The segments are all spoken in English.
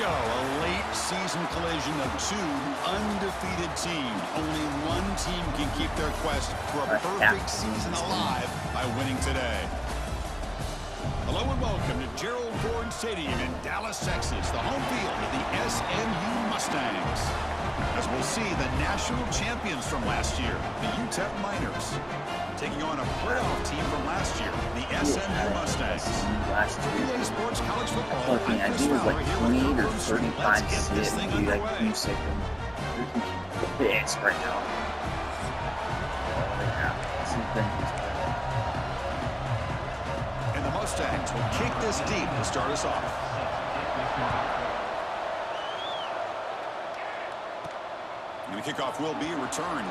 go. A late season collision of two undefeated teams. Only one team can keep their quest for a perfect season alive by winning today. Hello and welcome to Gerald Ford Stadium in Dallas, Texas, the home field of the SMU Mustangs. As we'll see, the national champions from last year, the UTEP Miners, taking on a playoff team from last year, the SMU Mustangs. Relay Sports College Football. I think it was like 28 or 35 snips, dude. I couldn't say them. This right now. Oh, yeah. This has been just better. And the Mustangs will kick this deep to start us off. And the kickoff will be returned.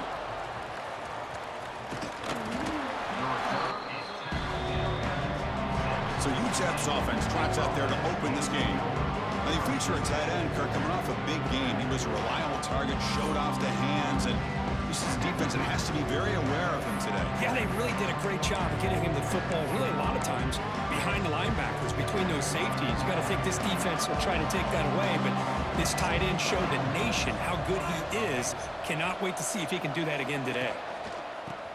So UTEP's offense trots out there to open this game. Now they feature a tight end, Kirk, coming off a big game. He was a reliable target, showed off the hands, and this is a defense that has to be very aware of him today. Yeah, they really did a great job of getting him the football, really a lot of times behind the linebackers, between those safeties. You got to think this defense will try to take that away, but this tight end showed the nation how good he is. Cannot wait to see if he can do that again today.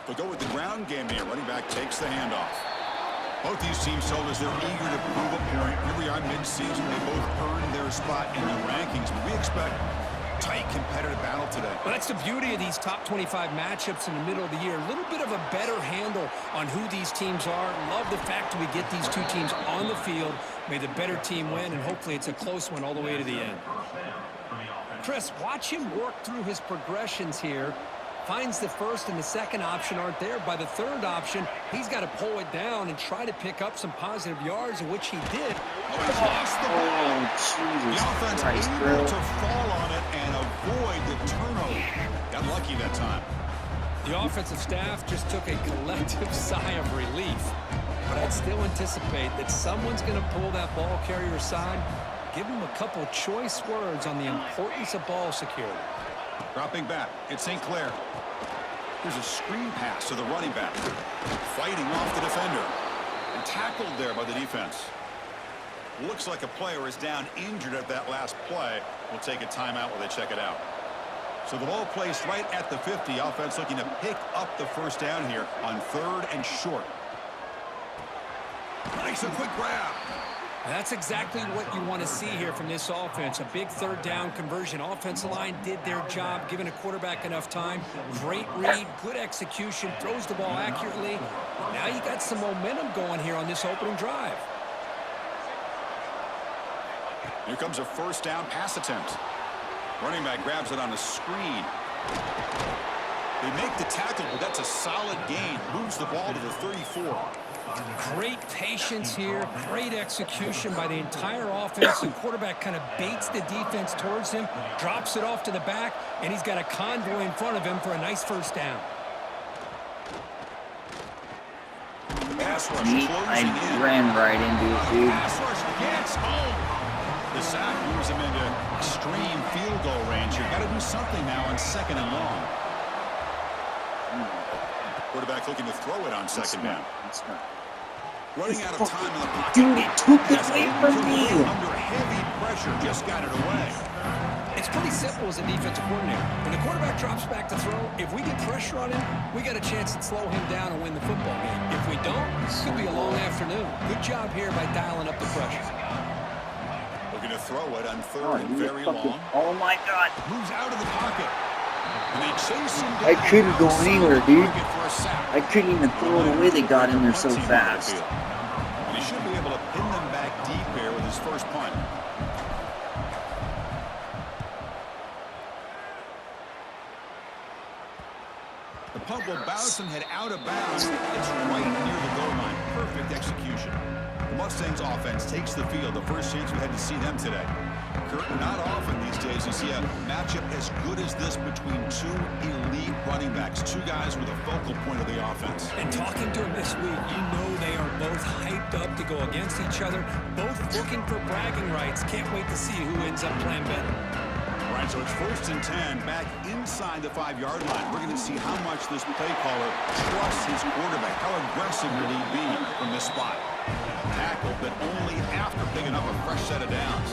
They'll go with the ground game here. Running back takes the handoff. Both these teams told us they're eager to prove a point. Here we are mid-season. They both earned their spot in the rankings. But we expect tight competitive battle today. Well, that's the beauty of these top 25 matchups in the middle of the year. A little bit of a better handle on who these teams are. Love the fact that we get these two teams on the field. May the better team win, and hopefully it's a close one all the way to the end. Chris, watch him work through his progressions here. Finds the first and the second option aren't there. By the third option, he's got to pull it down and try to pick up some positive yards, of which he did. Oh, he's lost the ball. The offense able to fall on it and avoid the turnover. Got lucky that time. The offensive staff just took a collective sigh of relief. But I'd still anticipate that someone's going to pull that ball carrier aside. Give him a couple choice words on the importance of ball security. Dropping back, it's St. Clair. Here's a screen pass to the running back. Fighting off the defender. And tackled there by the defense. Looks like a player is down injured at that last play. We'll take a timeout while they check it out. So the ball placed right at the 50. Offense looking to pick up the first down here on 3rd and short. Nice and quick grab. That's exactly what you want to see here from this offense. A big 3rd down conversion. Offensive line did their job, giving a quarterback enough time. Great read, good execution, throws the ball accurately. Now you got some momentum going here on this opening drive. Here comes a 1st down pass attempt. Running back grabs it on a screen. They make the tackle, but that's a solid gain. Moves the ball to the 34. Great patience here, great execution by the entire offense. The quarterback kind of baits the defense towards him, drops it off to the back, and he's got a convoy in front of him for a nice 1st down. Pass rush I ran right into it, dude. Pass rush gets home. The sack moves him into extreme field goal range. You've got to do something now on 2nd and long. Quarterback looking to throw it on 2nd down. Running out of time in the pocket. Dude, it took it away from me. Under heavy pressure, just got it away. It's pretty simple as a defensive coordinator. When the quarterback drops back to throw, if we get pressure on him, we got a chance to slow him down and win the football game. If we don't, it's going to be a long afternoon. Good job here by dialing up the pressure. Looking to throw it on 3rd and very long. Oh my God. Moves out of the pocket. And they chase him down. I couldn't go anywhere, dude. I couldn't even throw it away. They got in there so fast. And he should be able to pin them back deep here with his 1st punt. The punt will bounce and head out of bounds. It's right near the goal line. Perfect execution. The Mustangs offense takes the field. The first chance we had to see them today. Kurt, not often these days you see a matchup as good as this between two elite running backs, two guys with a focal point of the offense. And talking to them this week, you know they are both hyped up to go against each other, both looking for bragging rights. Can't wait to see who ends up playing better. Right, so it's 1st and 10, back inside the 5-yard line. We're going to see how much this play caller trusts his quarterback. How aggressive will he be from this spot? Tackle, but only after picking up a fresh set of downs.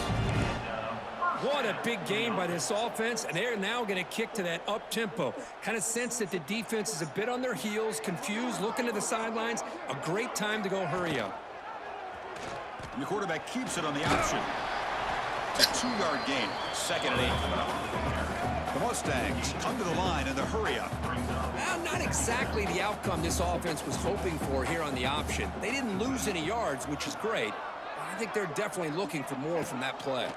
What a big game by this offense, and they're now going to kick to that up-tempo. Kind of sense that the defense is a bit on their heels, confused, looking to the sidelines. A great time to go hurry up. And the quarterback keeps it on the option. It's a 2-yard gain, 2nd and 8. The Mustangs come to the line in the hurry-up. Well, not exactly the outcome this offense was hoping for here on the option. They didn't lose any yards, which is great. I think they're definitely looking for more from that play.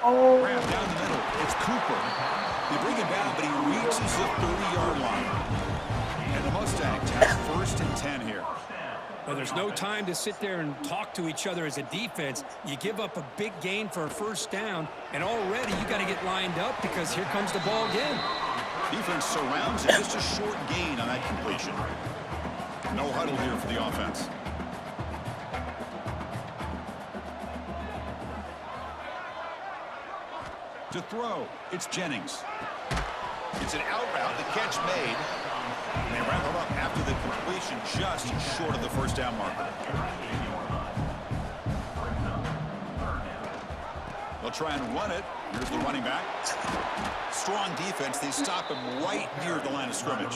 Oh. Wrapped down the middle. It's Cooper. They bring him down, but he reaches the 30-yard line. And the Mustangs have 1st and 10 here. Well, there's no time to sit there and talk to each other as a defense. You give up a big gain for a 1st down, and already you got to get lined up because here comes the ball again. Defense surrounds it. Just a short gain on that completion. No huddle here for the offense. To throw, it's Jennings. It's an out route, the catch made. And they wrap it up after the completion, just short of the 1st down marker. They'll try and run it. Here's the running back. Strong defense. They stop him right near the line of scrimmage.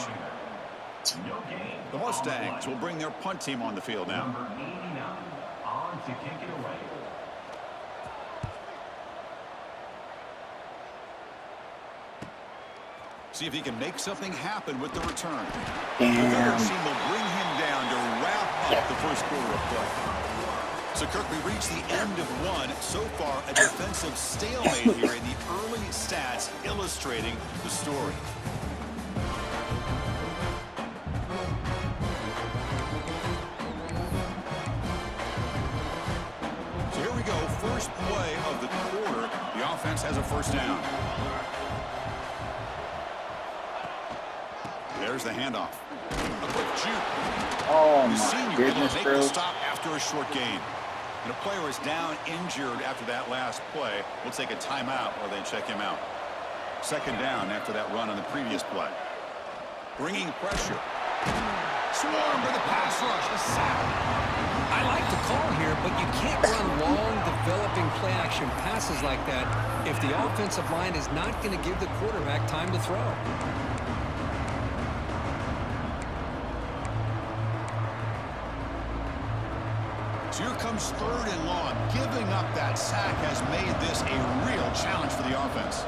The Mustangs will bring their punt team on the field now. On to kick it away. See if he can make something happen with the return. Damn. The third team will bring him down to wrap up the 1st quarter of play. So, Kirk, we reached the end of one. So far, a defensive stalemate here in the early stats illustrating the story. So here we go. First play of the quarter. The offense has a 1st down. There's the handoff. A quick juke. Oh, The my senior able goodness, to make bro. the stop after a short gain. And a player is down injured after that last play. We'll take a timeout while they check him out. 2nd down after that run on the previous play. Bringing pressure. Swarm with the pass rush. A sack. I like the call here, but you can't run long, developing play-action passes like that if the offensive line is not going to give the quarterback time to throw. So here comes 3rd and long. Giving up that sack has made this a real challenge for the offense.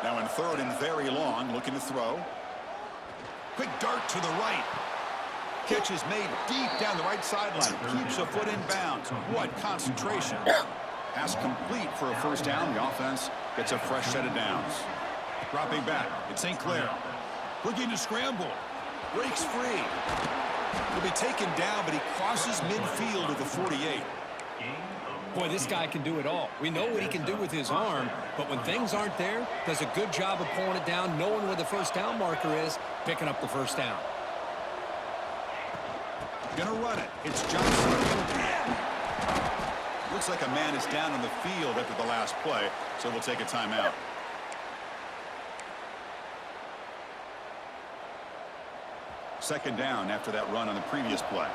Now in 3rd and very long, looking to throw. Quick dart to the right. Catch is made deep down the right sideline. Keeps a foot in bounds. What concentration. Pass complete for a 1st down. The offense gets a fresh set of downs. Dropping back. It's St. Clair. Looking to scramble. Breaks free. He'll be taken down, but he crosses midfield at the 48. Boy, this guy can do it all. We know what he can do with his arm, but when things aren't there, does a good job of pulling it down, knowing where the 1st down marker is, picking up the 1st down. Gonna run it. It's Johnson. Looks like a man is down on the field after the last play, so we'll take a timeout. Second down after that run on the previous play.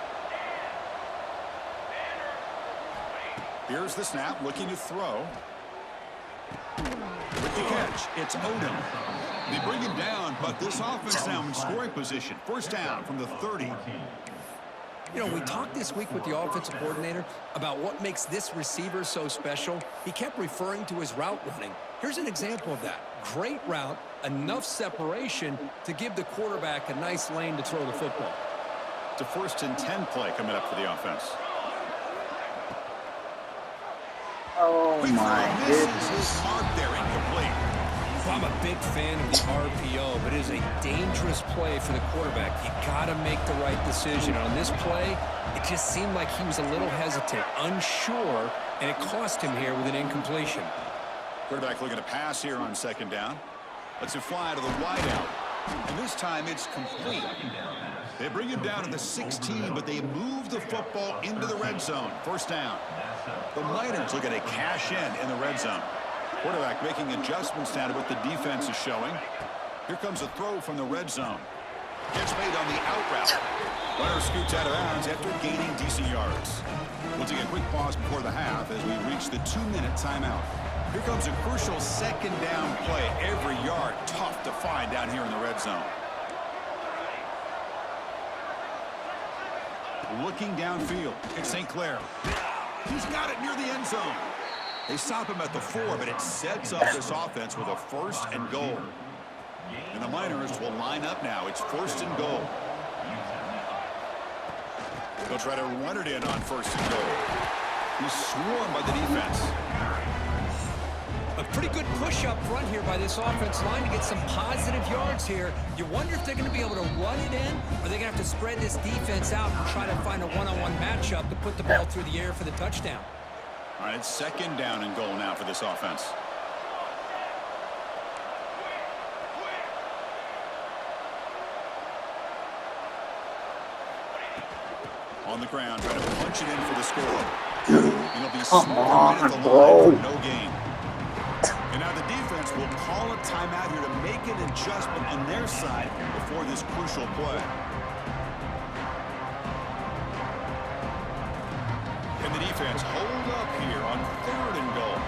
Here's the snap, looking to throw. With the catch, it's Odom. They bring him down, but this offense now in scoring position. 1st down from the 30. You know, we talked this week with the offensive coordinator about what makes this receiver so special. He kept referring to his route running. Here's an example of that. Great route, enough separation to give the quarterback a nice lane to throw the football. It's a 1st and 10 play coming up for the offense. Oh, my Misses goodness. his mark there, incomplete. I'm a big fan of the RPO, but it is a dangerous play for the quarterback. You got to make the right decision. On this play, it just seemed like he was a little hesitant, unsure, and it cost him here with an incompletion. Quarterback looking to pass here on 2nd down. Lets it fly to the wideout. And this time it's complete. They bring him down to the 16, but they move the football into the red zone. 1st down. The Miners looking to cash in the red zone. Quarterback making adjustments now to what the defense is showing. Here comes a throw from the red zone. Catch made on the out route. Runner scoots out of bounds after gaining decent yards. We'll take a quick pause before the half as we reach the 2-minute timeout. Here comes a crucial second down play. Every yard tough to find down here in the red zone. Looking downfield, it's St. Clair. He's got it near the end zone. They stop him at the 4, but it sets up this offense with a 1st and goal. And the Miners will line up now. It's 1st and goal. They'll try to run it in on 1st and goal. He's swarmed by the defense. A pretty good push up front here by this offense line to get some positive yards here. You wonder if they're going to be able to run it in, or they're going to have to spread this defense out and try to find a one-on-one matchup to put the ball through the air for the touchdown. All right, it's 2nd down and goal now for this offense. On the ground, trying to punch it in for the score. He'll be smart right at the line for no gain. And now the defense will call a timeout here to make an adjustment on their side before this crucial play. And the defense hold up here on 3rd and goal.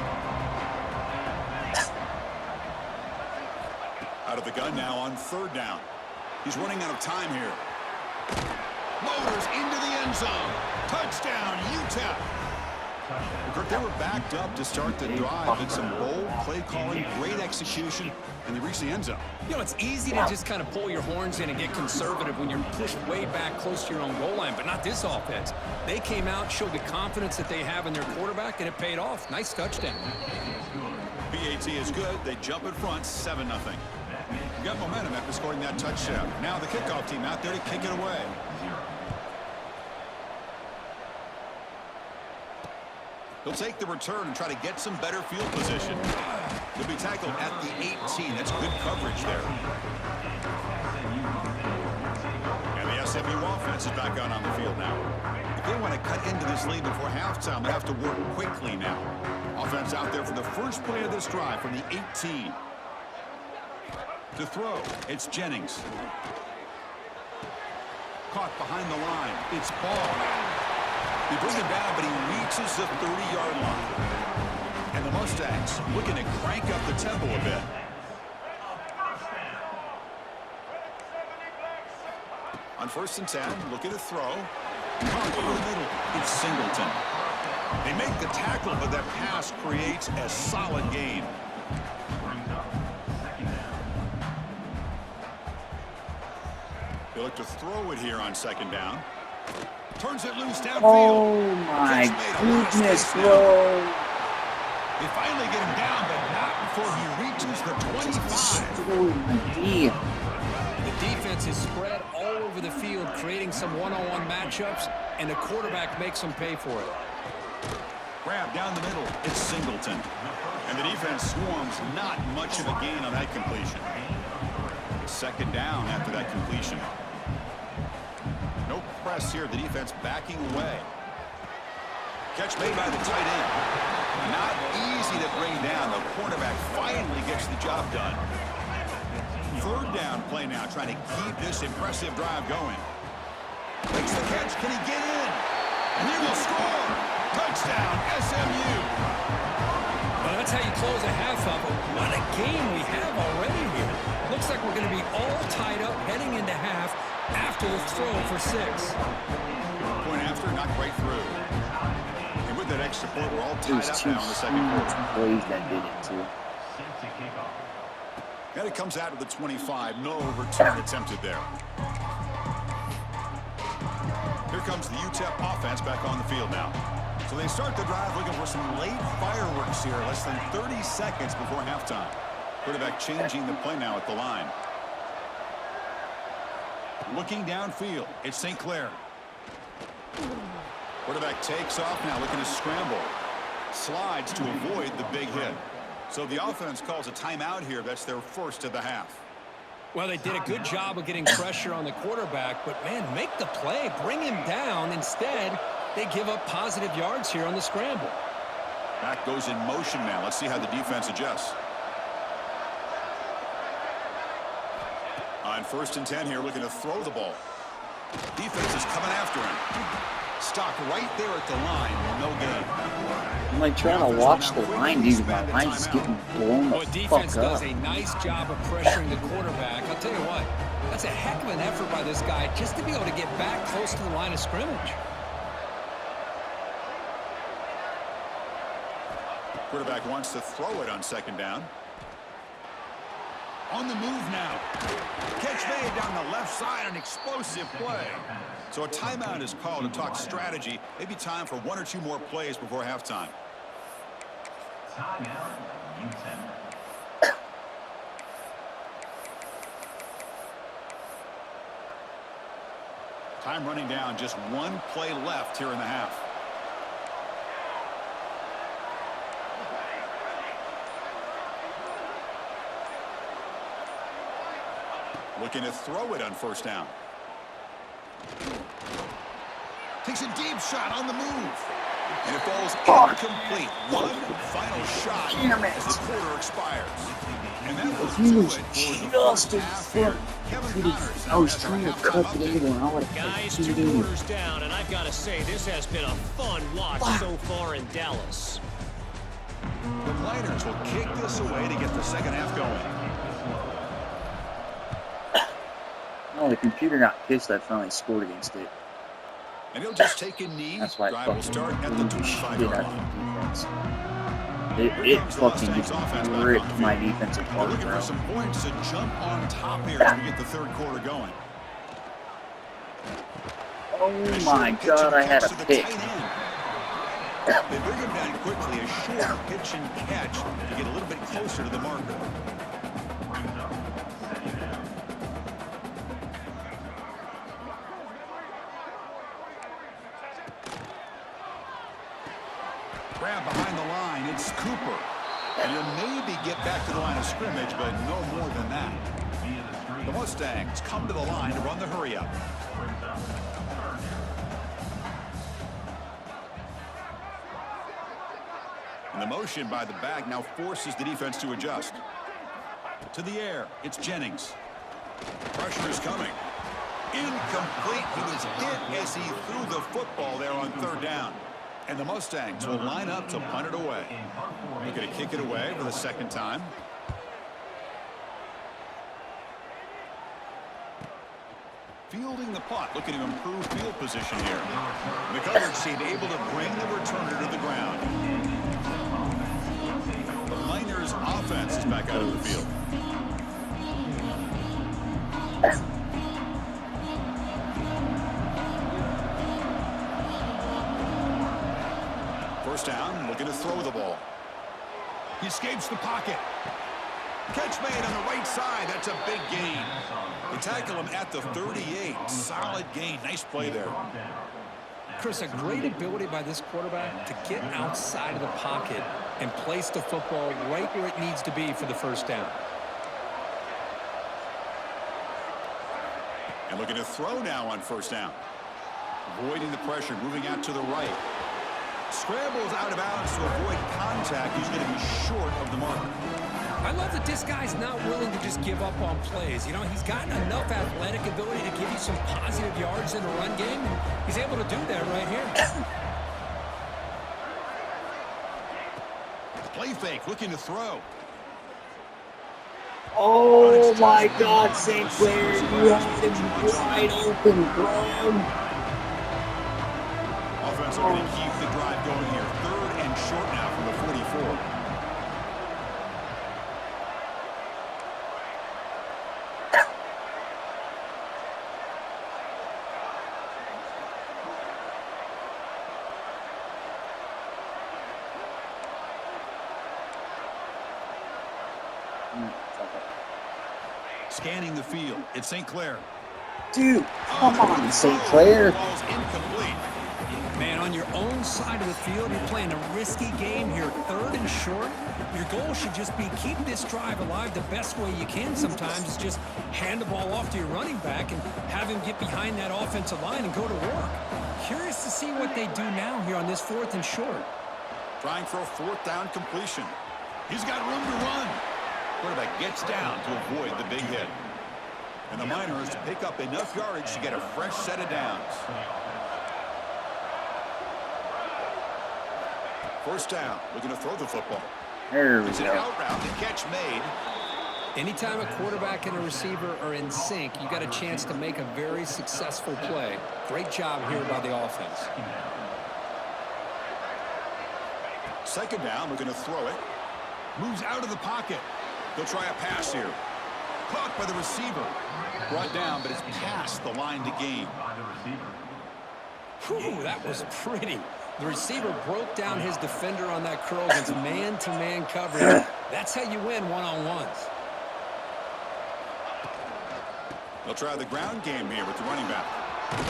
Out of the gun now on 3rd down. He's running out of time here. Motors into the end zone. Touchdown, UTEP. Kirk, they were backed up to start the drive. Did some bold play calling, great execution, and they reached the end zone. You know, it's easy to just kind of pull your horns in and get conservative when you're pushed way back close to your own goal line, but not this offense. They came out, showed the confidence that they have in their quarterback, and it paid off. Nice touchdown. BAT is good. They jump in front, 7-0. Got momentum after scoring that touchdown. Now the kickoff team out there to kick it away. He'll take the return and try to get some better field position. He'll be tackled at the 18. That's good coverage there. And the SMU offense is back out on the field now. If they want to cut into this lead before halftime, they have to work quickly now. Offense out there for the first play of this drive from the 18. To throw, it's Jennings. Caught behind the line. It's Ball. He brings him down, but he reaches the 30-yard line. And the Mustangs looking to crank up the tempo a bit. On 1st and 10, looking to throw. Caught over the middle. It's Singleton. They make the tackle, but that pass creates a solid gain. They look to throw it here on 2nd down. Turns it loose downfield. Oh my goodness, bro. They finally get him down, but not before he reaches the 25. Oh my dear. The defense is spread all over the field, creating some one-on-one matchups, and the quarterback makes them pay for it. Grab down the middle. It's Singleton. And the defense swarms. Not much of a gain on that completion. 2nd down after that completion. No press here. The defense backing away. Catch made by the tight end. Not easy to bring down. The cornerback finally gets the job done. 3rd down play now, trying to keep this impressive drive going. Makes the catch. Can he get in? And he will score. Touchdown, SMU. Well, that's how you close a half of it. What a game we have already here. Looks like we're going to be all tied up heading into half after the throw for 6. Point after, not quite through. And with that extra point, we're all tied up now in the 2nd quarter. Plays that did it too. And it comes out of the 25. No return attempted there. Here comes the UTEP offense back on the field now. So they start the drive looking for some late fireworks here. Less than 30 seconds before halftime. Quarterback changing the play now at the line. Looking downfield, it's St. Clair. Quarterback takes off now, looking to scramble. Slides to avoid the big hit. So the offense calls a timeout here. That's their first of the half. Well, they did a good job of getting pressure on the quarterback, but, man, make the play. Bring him down. Instead, they give up positive yards here on the scramble. Back goes in motion now. Let's see how the defense adjusts. On 1st and 10 here, looking to throw the ball. Defense is coming after him. Stopped right there at the line. No gain. I'm like trying to watch the line, dude. My line's just getting blown the Well, fuck defense up. does a nice job of pressuring the quarterback. I'll tell you what, that's a heck of an effort by this guy just to be able to get back close to the line of scrimmage. Quarterback wants to throw it on second down. On the move now. Catch made down the left side, an explosive play. So a timeout is called to talk strategy. Maybe time for 1 or 2 more plays before halftime. Timeout, UTEP. Time running down, just 1 play left here in the half. Looking to throw it on first down. Takes a deep shot on the move. And it falls incomplete. One final shot as the quarter expires. And that will do it for the first half here. Kevin Connors. I was trying to cut it in and I would have Guys, cut 2 it in. quarters down, and I've got to say, this has been a fun watch so far in Dallas. The Miners will kick this away to get the second half going. Oh, the computer got pissed I finally scored against it. And he'll just take a knee. That's why it Drive will fucking start at the blew the 25 shit yard out of line. the defense. It fucking just ripped my defense We're apart, looking bro. for some points to jump on top here as we get the third quarter going. Oh my god, I had a pick. They bring him down quickly, a short pitch and catch to get a little bit closer to the marker. Grab behind the line, it's Cooper. And he'll maybe get back to the line of scrimmage, but no more than that. The Mustangs come to the line to run the hurry up. And the motion by the back now forces the defense to adjust. To the air, it's Jennings. Pressure is coming. Incomplete. He was hit as he threw the football there on third down. And the Mustangs will line up to punt it away. They're going to kick it away for the second time. Fielding the punt, looking to improve field position here. The coverage team able to bring the returner to the ground. The Miners' offense is back out of the field. First down, looking to throw the ball. He escapes the pocket. Catch made on the right side. That's a big gain. They tackle him at the 38. Solid gain. Nice play there. Chris, a great ability by this quarterback to get outside of the pocket and place the football right where it needs to be for the first down. And looking to throw now on first down. Avoiding the pressure, moving out to the right. Scrambles out of bounds to avoid contact. He's going to be short of the mark. I love that this guy's not willing to just give up on plays. You know, he's got enough athletic ability to give you some positive yards in the run game, and he's able to do that right here. Play fake, looking to throw. Oh my god, St. Clair, you have him wide open, bro. Offense are going to keep the drive going here. Third and short now from the 44. Scanning the field. It's St. Clair. Dude, come on, St. Clair. Ball's incomplete. Man, on your own side of the field, you're playing a risky game here. Third and short. Your goal should just be keep this drive alive the best way you can sometimes is just hand the ball off to your running back and have him get behind that offensive line and go to work. Curious to see what they do now here on this fourth and short. Trying for a fourth down completion. He's got room to run. Quarterback gets down to avoid the big hit. And the Miners pick up enough yardage to get a fresh set of downs. First down. We're going to throw the football. There we It's an go. out route. The catch made. Anytime a quarterback and a receiver are in sync, you got a chance to make a very successful play. Great job here by the offense. Second down. We're going to throw it. Moves out of the pocket. They'll try a pass here. Caught by the receiver. Brought down, but it's past the line to gain. Whew, that was pretty. The receiver broke down his defender on that curl against man-to-man coverage. That's how you win one-on-ones. They'll try the ground game here with the running back.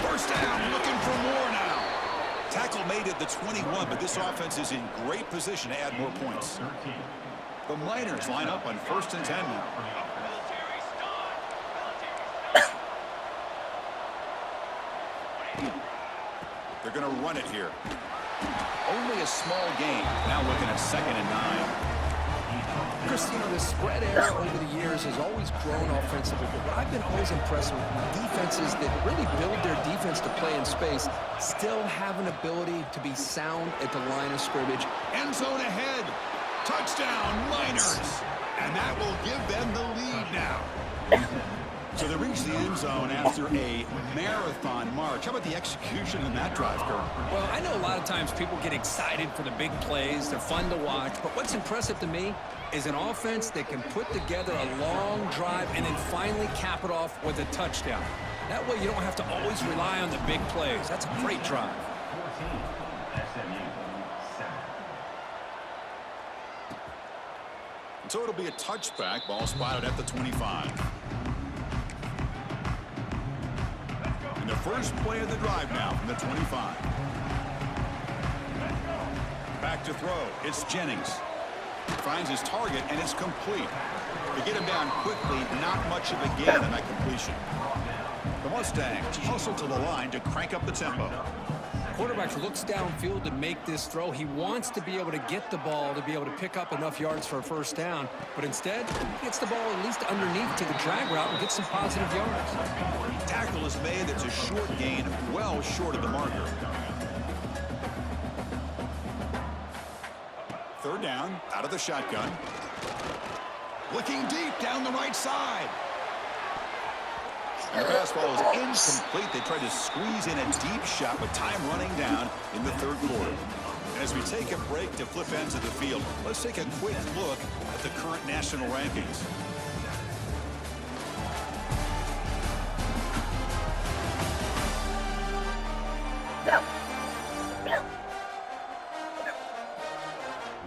First down, looking for more now. Tackle made at the 21, but this offense is in great position to add more points. The Miners line up on 1st and 10 now. They're going to run it here. Only a small gain. Now looking at 2nd and 9. Chris, you know, the spread era over the years has always grown offensively, but what I've been always impressed with defenses that really build their defense to play in space still have an ability to be sound at the line of scrimmage. End zone ahead. Touchdown, Miners. And that will give them the lead now. So they reach the end zone after a marathon march. How about the execution in that drive, Kurt? Well, I know a lot of times people get excited for the big plays. They're fun to watch. But what's impressive to me is an offense that can put together a long drive and then finally cap it off with a touchdown. That way you don't have to always rely on the big plays. That's a great drive. 14, SMU 7. So it'll be a touchback. Ball spotted at the 25. And the first play of the drive now from the 25. Back to throw. It's Jennings. Finds his target, and it's complete. To get him down quickly, not much of a gain on that completion. The Mustangs hustle to the line to crank up the tempo. Quarterback looks downfield to make this throw. He wants to be able to get the ball to be able to pick up enough yards for a first down. But instead, he gets the ball at least underneath to the drag route and gets some positive yards. Tackle is made. It's a short gain, well short of the marker. Third down, out of the shotgun. Looking deep down the right side. The pass ball is incomplete. They tried to squeeze in a deep shot with time running down in the third quarter. As we take a break to flip ends of the field, let's take a quick look at the current national rankings.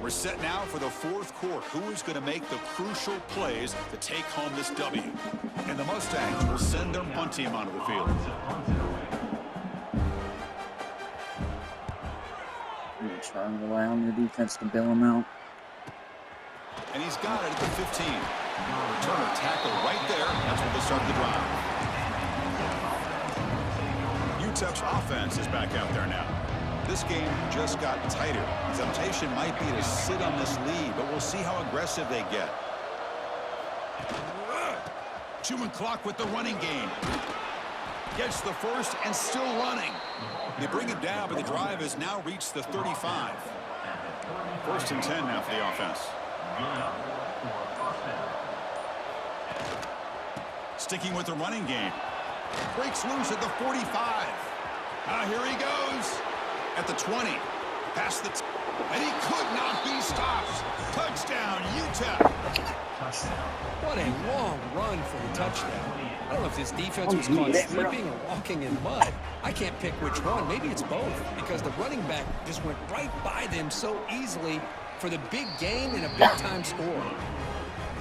We're set now for the fourth quarter. Who is going to make the crucial plays to take home this W? And the Mustangs will send their punt team onto the field. I'm going to try and rely on their defense to bail them out. And he's got it at the 15. Returner tackle right there. That's where they start the drive. UTEP's offense is back out there now. This game just got tighter. The temptation might be to sit on this lead, but we'll see how aggressive they get. Chewing clock with the running game. Gets the first and still running. They bring it down, but the drive has now reached the 35. 1st and 10 now for the offense. Sticking with the running game. Breaks loose at the 45. Here he goes. At the 20. Past the... and he could not be stopped. Touchdown, UTEP. What a long run for the touchdown. I don't know if this defense was caught slipping or walking in mud. I can't pick which one. Maybe it's both, because the running back just went right by them so easily for the big gain and a big-time score.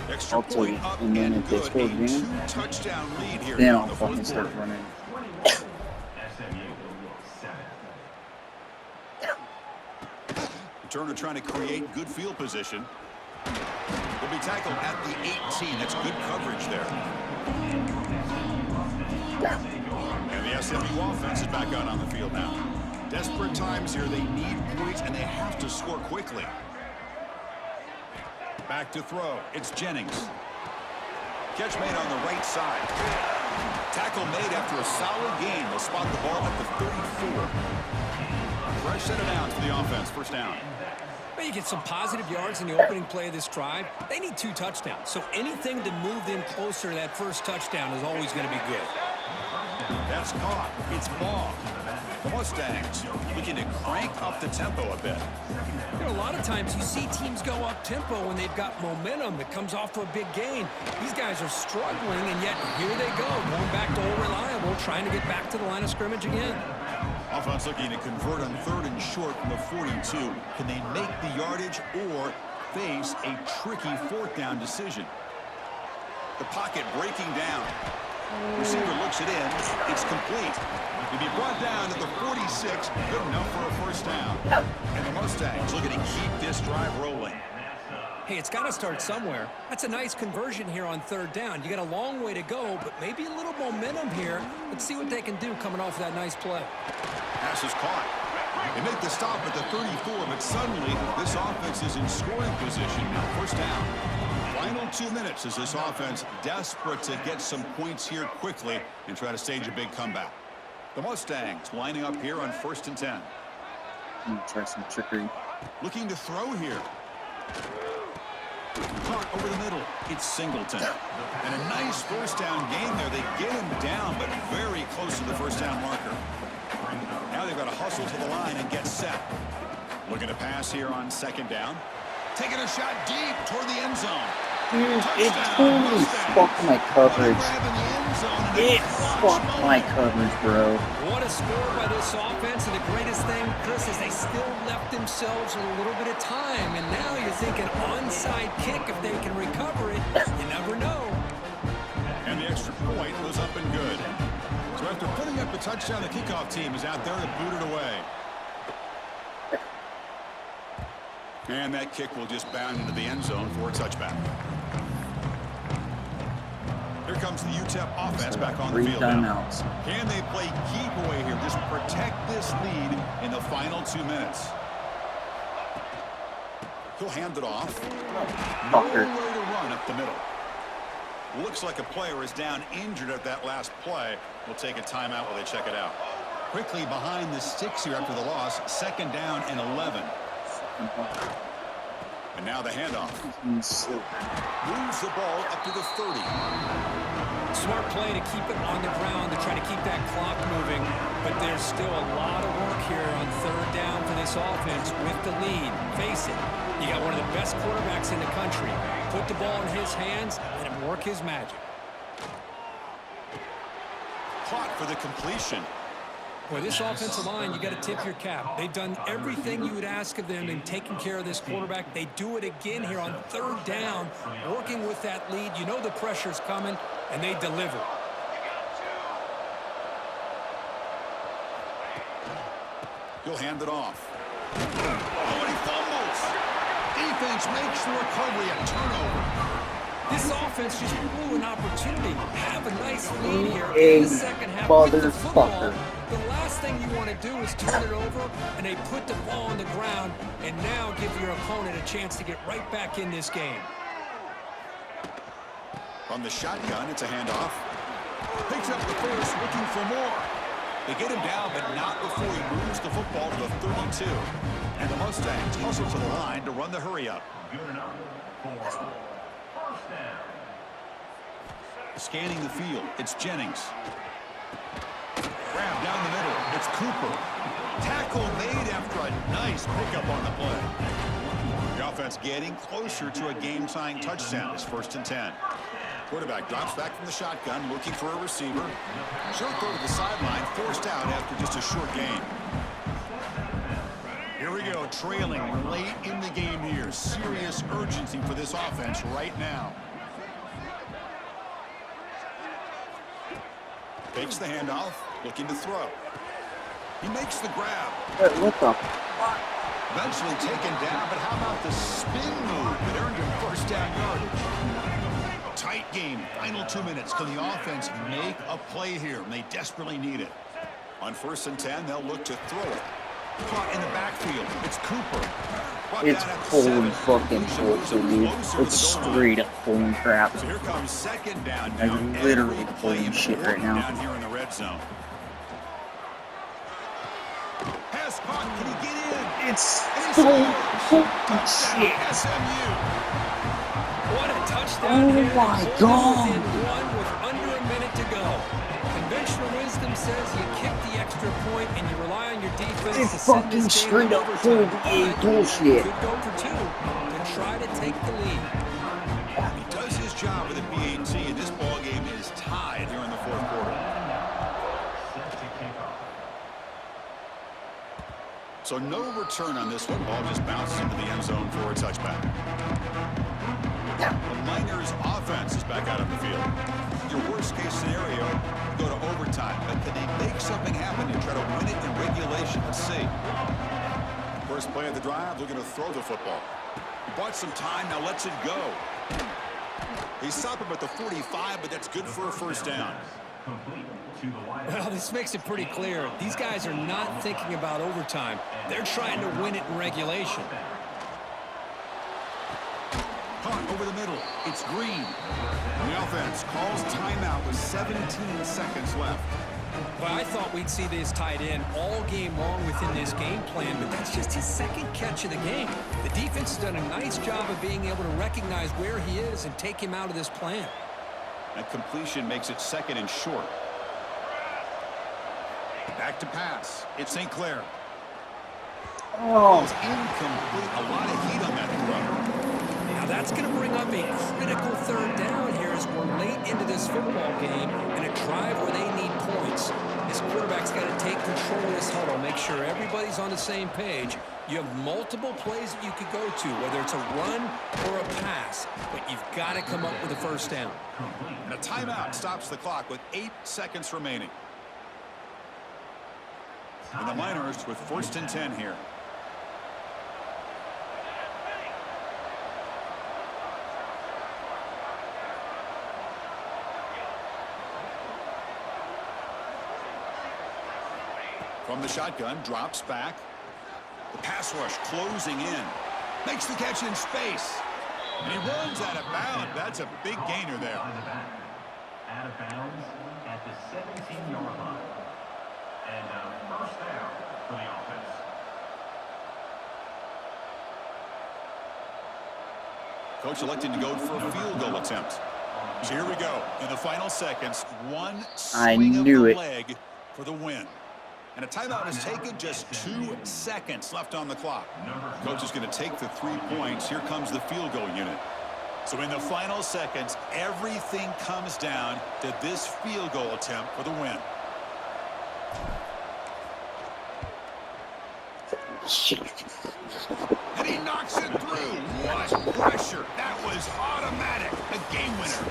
Extra point up and good. A 2-touchdown lead here Then in I'll the fucking fourth start quarter. running. SMU 7. Turner trying to create good field position. Will be tackled at the 18. That's good coverage there. And the SMU offense is back out on the field now. Desperate times here. They need points, and they have to score quickly. Back to throw. It's Jennings. Catch made on the right side. Tackle made after a solid gain. They'll spot the ball at the 34. Fresh set of downs for the offense. First down. Well, you get some positive yards in the opening play of this drive. They need 2 touchdowns, so anything to move them closer to that first touchdown is always going to be good. That's caught. It's ball. The Mustangs looking to crank up the tempo a bit. You know, a lot of times you see teams go up tempo when they've got momentum that comes off for a big gain. These guys are struggling, and yet here they go, going back to old reliable, trying to get back to the line of scrimmage again. Offense looking to convert on 3rd and short from the 42. Can they make the yardage or face a tricky 4th down decision? The pocket breaking down. Receiver looks it in. It's complete. He'll be brought down to the 46. Good enough for a first down. And the Mustangs looking to keep this drive rolling. Hey, it's got to start somewhere. That's a nice conversion here on 3rd down. You got a long way to go, but maybe a little momentum here. Let's see what they can do coming off that nice play. Pass is caught. They make the stop at the 34, but suddenly this offense is in scoring position now. First down. Final 2 minutes as this offense desperate to get some points here quickly and try to stage a big comeback. The Mustangs lining up here on 1st and 10. Try some trickery. Looking to throw here. Caught over the middle. It's Singleton. And a nice first down gain there. They get him down, but very close to the first down marker. Now they've got to hustle to the line and get set. Looking to pass here on 2nd down. Taking a shot deep toward the end zone. Dude, it totally fucked my coverage. It fucked my coverage, bro. What a score by this offense, and the greatest thing, Chris, is they still left themselves with a little bit of time, and now you're thinking onside kick if they can recover it. You never know. And the extra point was up and good. So after putting up a touchdown, the kickoff team is out there to boot it away. And that kick will just bound into the end zone for a touchback. Here comes the UTEP offense back on the field now. Can they play keep away here? Just protect this lead in the final 2 minutes. He'll hand it off. Nowhere to run up the middle. Looks like a player is down injured at that last play. We'll take a timeout while they check it out. Quickly behind the sticks here after the loss. 2nd down and 11. And now the handoff. Moves the ball up to the 30. Smart play to keep it on the ground to try to keep that clock moving. But there's still a lot of work here on 3rd down for this offense with the lead. Face it, you got one of the best quarterbacks in the country. Put the ball in his hands, let him work his magic. Caught for the completion. Boy, this offensive line, you got to tip your cap. They've done everything you would ask of them in taking care of this quarterback. They do it again here on 3rd down, working with that lead. You know the pressure's coming, and they deliver. He'll hand it off. Oh, and he fumbles. Defense makes the recovery a turnover. This offense just blew an opportunity. Have a nice lead here in the second half with the football. The last thing you want to do is turn it over, and they put the ball on the ground, and now give your opponent a chance to get right back in this game. From the shotgun, it's a handoff. Picks up the first, looking for more. They get him down, but not before he moves the football to the 32. And the Mustangs hustle to the line to run the hurry up. Good enough for first down. Scanning the field, it's Jennings. Grab down the middle, it's Cooper. Tackle made after a nice pickup on the play. The offense getting closer to a game-tying touchdown. It's 1st and 10. Quarterback drops back from the shotgun, looking for a receiver. Short throw to the sideline, forced out after just a short gain. Here we go, trailing late in the game here. Serious urgency for this offense right now. Takes the handoff, looking to throw. He makes the grab. What the? Eventually taken down, but how about the spin move that earned him first down yardage? Tight game, final 2 minutes. Can the offense make a play here? And they desperately need it. On 1st and 10, they'll look to throw it. Caught in the backfield. It's Cooper. It's pulling fucking bullshit, dude. It's straight up pulling crap. So here comes 2nd down. I'm literally pulling shit right now. Down here in the red zone. Has pass caught. Can he get in? It's And he so scores. fucking shit. SMU. What a touchdown Oh here. my Holding God. within one with under a minute to go. Conventional wisdom says you kick the extra point and you rely on your defense It's to send fucking this game straight to up overtime. pulled a But bullshit. could go for two to try to take the lead. He does his job with the PAT, and this ball game is tied here in the fourth quarter. So no return on this one. Ball just bounces into the end zone for a touchback. The Miners' offense is back out on the field. Your worst-case scenario, you go to overtime. But can they make something happen and try to win it in regulation? Let's see. First play of the drive, looking to throw the football. He bought some time, now lets it go. He stopped him at the 45, but that's good for a first down. Well, this makes it pretty clear. These guys are not thinking about overtime. They're trying to win it in regulation. Caught over the middle. It's Green. And the offense calls timeout with 17 seconds left. Well, I thought we'd see this tied in all game long within this game plan, but that's just his second catch of the game. The defense has done a nice job of being able to recognize where he is and take him out of this plan. That completion makes it second and short. Back to pass. It's St. Clair. Oh, It's incomplete. A lot of heat on that throw. Now that's going to bring up a critical third down here as we're late into this football game and a drive where they need points. This quarterback's got to take control of this huddle, make sure everybody's on the same page. You have multiple plays that you could go to, whether it's a run or a pass, but you've got to come up with a first down. And a timeout stops the clock with 8 seconds remaining. And the Miners with first and 10 here. From the shotgun, drops back. The pass rush closing in. Makes the catch in space. And he runs out of bounds. That's a big gainer there. Out of bounds at the 17-yard line. And first down for the offense. Coach elected to go for a field goal attempt. So here we go. In the final seconds, one swing of the leg for the win. And a timeout is taken, just 2 seconds left on the clock. Coach is going to take the 3 points. Here comes the field goal unit. So in the final seconds, everything comes down to this field goal attempt for the win. And he knocks it through. What pressure. That was automatic. A game winner.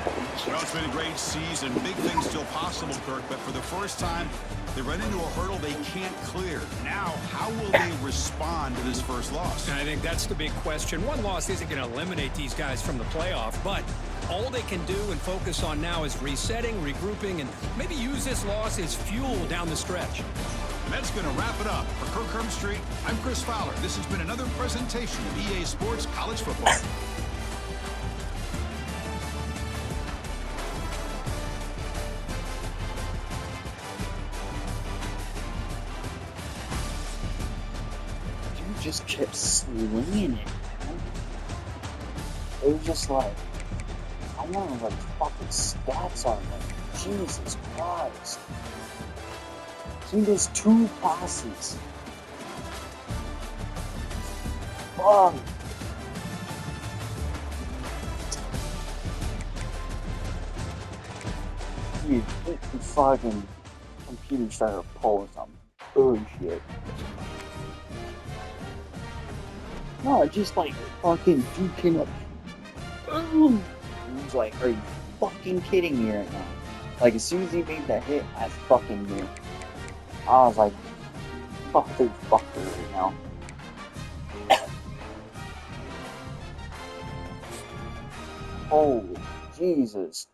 Well, it's been a great season. Big things still possible, Kirk, but for the first time, they run into a hurdle they can't clear. Now, how will they respond to this first loss? And I think that's the big question. One loss isn't going to eliminate these guys from the playoff, but all they can do and focus on now is resetting, regrouping, and maybe use this loss as fuel down the stretch. And that's going to wrap it up. For Kirk Herbstreit, I'm Chris Fowler. This has been another presentation of EA Sports College Football. just kept swinging it, man. It was just like, I wanted like fucking stats on them. Jesus Christ. See those 2 passes. Fuck. Dude, the fucking computer started to pull some bullshit. No, just like fucking duking up. Boom! I was like, are you fucking kidding me right now? Like, as soon as he made that hit, I fucking knew. I was like, fucker right now. Holy Jesus.